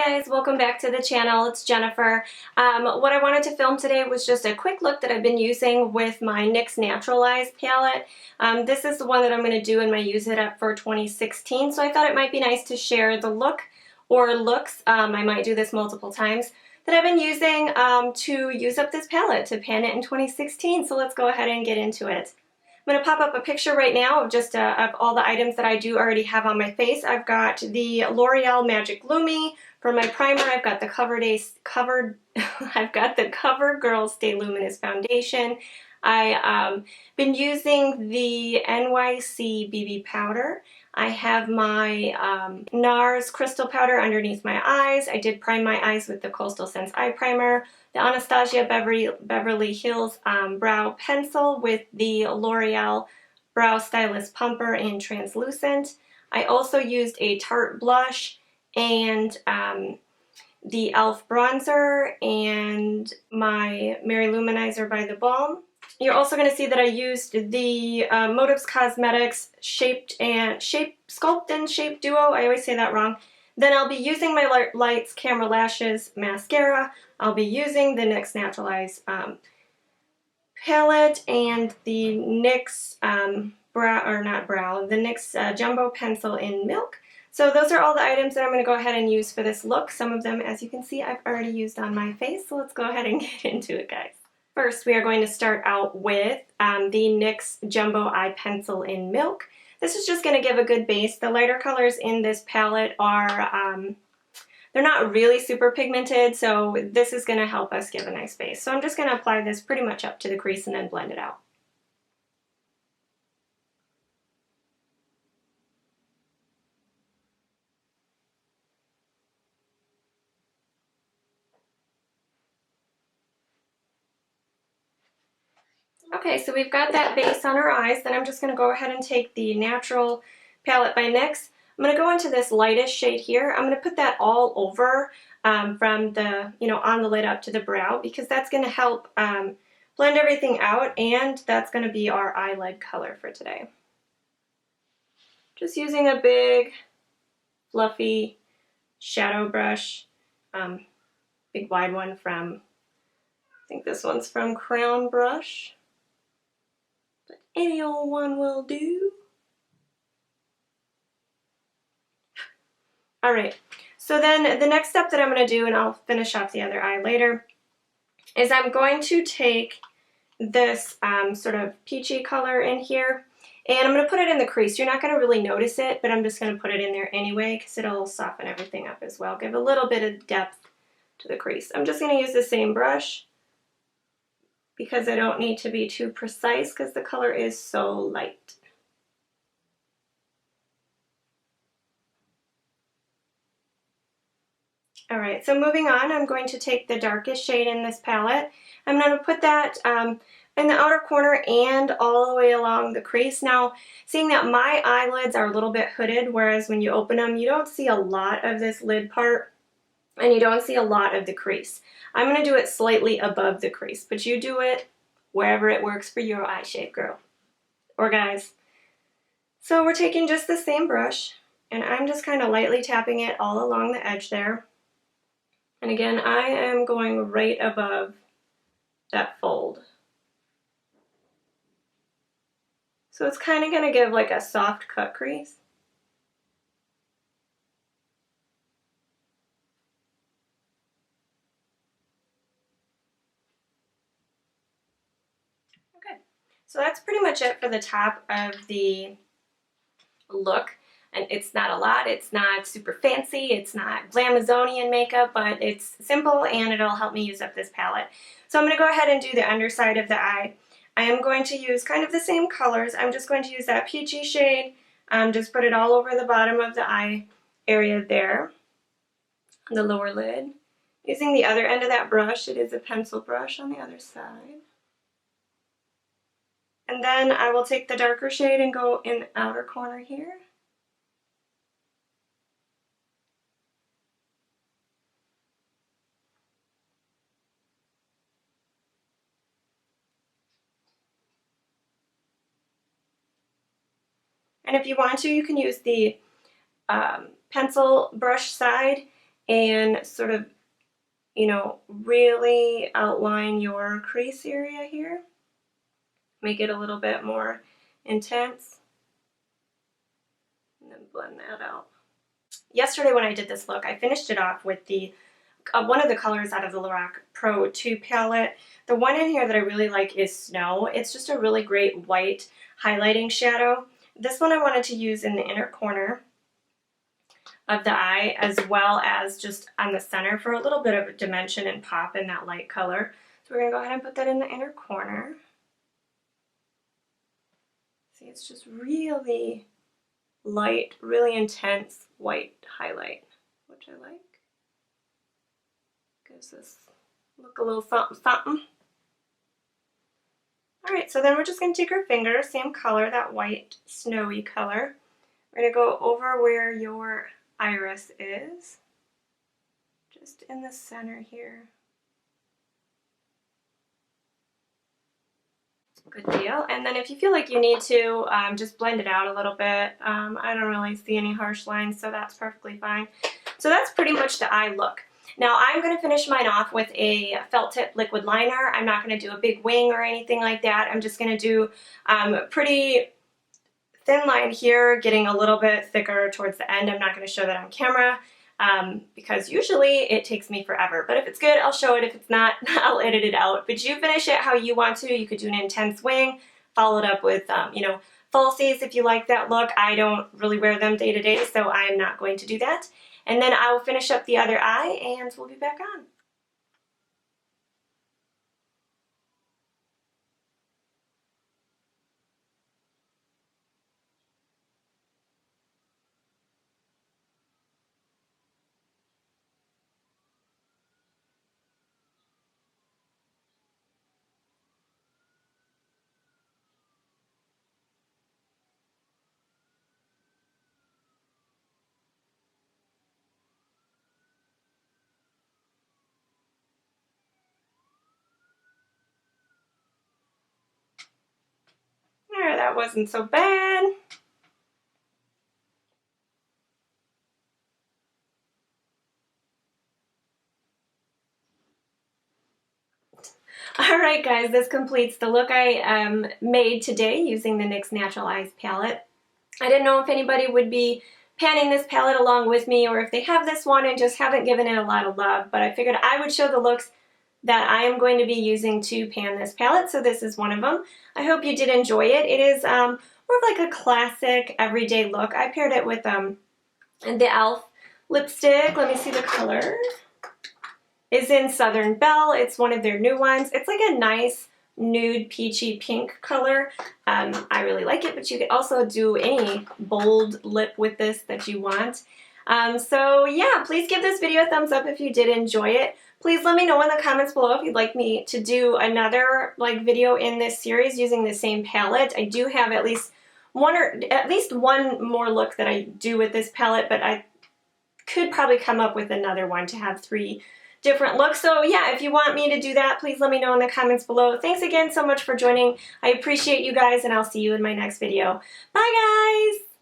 guys, welcome back to the channel. It's Jennifer. What I wanted to film today was just a quick look that I've been using with my NYX Natural Palette. This is the one that I'm going to do in my Use It Up for 2016, so I thought it might be nice to share the look or looks, I might do this multiple times, that I've been using to use up this palette to pan it in 2016. So let's go ahead and get into it. I'm going to pop up a picture right now of just of all the items that I do already have on my face. I've got the L'Oreal Magic Lumi. For my primer, I've got the I've got the Covergirl Stay Luminous Foundation. I've been using the NYC BB Powder. I have my Nars Crystal Powder underneath my eyes. I did prime my eyes with the Coastal Sense Eye Primer. The Anastasia Beverly Hills Brow Pencil with the Loreal Brow Stylist Plumper in Translucent. I also used a Tarte blush and the e.l.f. bronzer and my Lumininizer by the Balm. You're also going to see that I used the Motives Cosmetics Sculpt and Shape Duo. I always say that wrong. Then I'll be using my Lights Camera Lashes mascara. I'll be using the NYX Natural palette and the NYX the NYX Jumbo Pencil in Milk. So those are all the items that I'm going to go ahead and use for this look. Some of them, as you can see, I've already used on my face. So let's go ahead and get into it, guys. First, we are going to start out with the NYX Jumbo Eye Pencil in Milk. This is just going to give a good base. The lighter colors in this palette are, they're not really super pigmented, so this is going to help us give a nice base. So I'm just going to apply this pretty much up to the crease and then blend it out. Okay, so we've got that base on our eyes. Then I'm just going to go ahead and take the Natural Palette by NYX. I'm going to go into this lightest shade here. I'm going to put that all over from the, on the lid up to the brow, because that's going to help blend everything out, and that's going to be our eyelid color for today. Just using a big, fluffy shadow brush, big wide one from, I think this one's from Crown Brush. But any old one will do. Alright, so then the next step that I'm going to do, and I'll finish off the other eye later, is I'm going to take this sort of peachy color in here, and I'm going to put it in the crease. You're not going to really notice it, but I'm just going to put it in there anyway because it'll soften everything up as well. Give a little bit of depth to the crease. I'm just going to use the same brush because I don't need to be too precise because the color is so light. Alright, so moving on, I'm going to take the darkest shade in this palette. I'm going to put that in the outer corner and all the way along the crease. Now, seeing that my eyelids are a little bit hooded, whereas when you open them, you don't see a lot of this lid part, and you don't see a lot of the crease. I'm going to do it slightly above the crease, but you do it wherever it works for your eye shape, girl. Or guys. So we're taking just the same brush, and I'm just kind of lightly tapping it all along the edge there. And again, I am going right above that fold. So it's kind of going to give like a soft cut crease. Okay, so that's pretty much it for the top of the look. And it's not a lot, it's not super fancy, it's not Glamazonian makeup, but it's simple and it'll help me use up this palette. So I'm going to go ahead and do the underside of the eye. I am going to use kind of the same colors. I'm just going to use that peachy shade, just put it all over the bottom of the eye area there, the lower lid. Using the other end of that brush, it is a pencil brush on the other side. And then I will take the darker shade and go in the outer corner here. And if you want to, you can use the pencil brush side and sort of, you know, really outline your crease area here. Make it a little bit more intense. And then blend that out. Yesterday when I did this look, I finished it off with the one of the colors out of the Loreal Pro 2 palette. The one in here that I really like is Snow. It's just a really great white highlighting shadow. This one I wanted to use in the inner corner of the eye, as well as just on the center for a little bit of a dimension and pop in that light color. So we're going to go ahead and put that in the inner corner. See, it's just really light, really intense white highlight, which I like. Gives this look a little something something. Alright, so then we're just going to take our finger, same color, that white snowy color. We're going to go over where your iris is, just in the center here. Good deal. And then if you feel like you need to, just blend it out a little bit. I don't really see any harsh lines, so that's perfectly fine. So that's pretty much the eye look. Now I'm going to finish mine off with a felt tip liquid liner. I'm not going to do a big wing or anything like that. I'm just going to do pretty thin line here, getting a little bit thicker towards the end. I'm not going to show that on camera because usually it takes me forever. But if it's good, I'll show it. If it's not, I'll edit it out. But you finish it how you want to. You could do an intense wing, follow it up with, you know, falsies if you like that look. I don't really wear them day to day, so I'm not going to do that. And then I will finish up the other eye and we'll be back on. There, that wasn't so bad. Alright guys, this completes the look I made today using the NYX Natural Palette. I didn't know if anybody would be panning this palette along with me or if they have this one and just haven't given it a lot of love, but I figured I would show the looks that I am going to be using to pan this palette, so this is one of them. I hope you did enjoy it. It is more of like a classic everyday look. I paired it with the e.l.f. lipstick. Let me see the color. It's in Southern Belle. It's one of their new ones. It's like a nice nude peachy pink color. I really like it, but you could also do any bold lip with this that you want. So yeah, please give this video a thumbs up if you did enjoy it. Please let me know in the comments below if you'd like me to do another video in this series using the same palette. I do have at least one more look that I do with this palette, but I could probably come up with another one to have 3 different looks. So yeah, if you want me to do that, please let me know in the comments below. Thanks again so much for joining. I appreciate you guys, and I'll see you in my next video. Bye guys!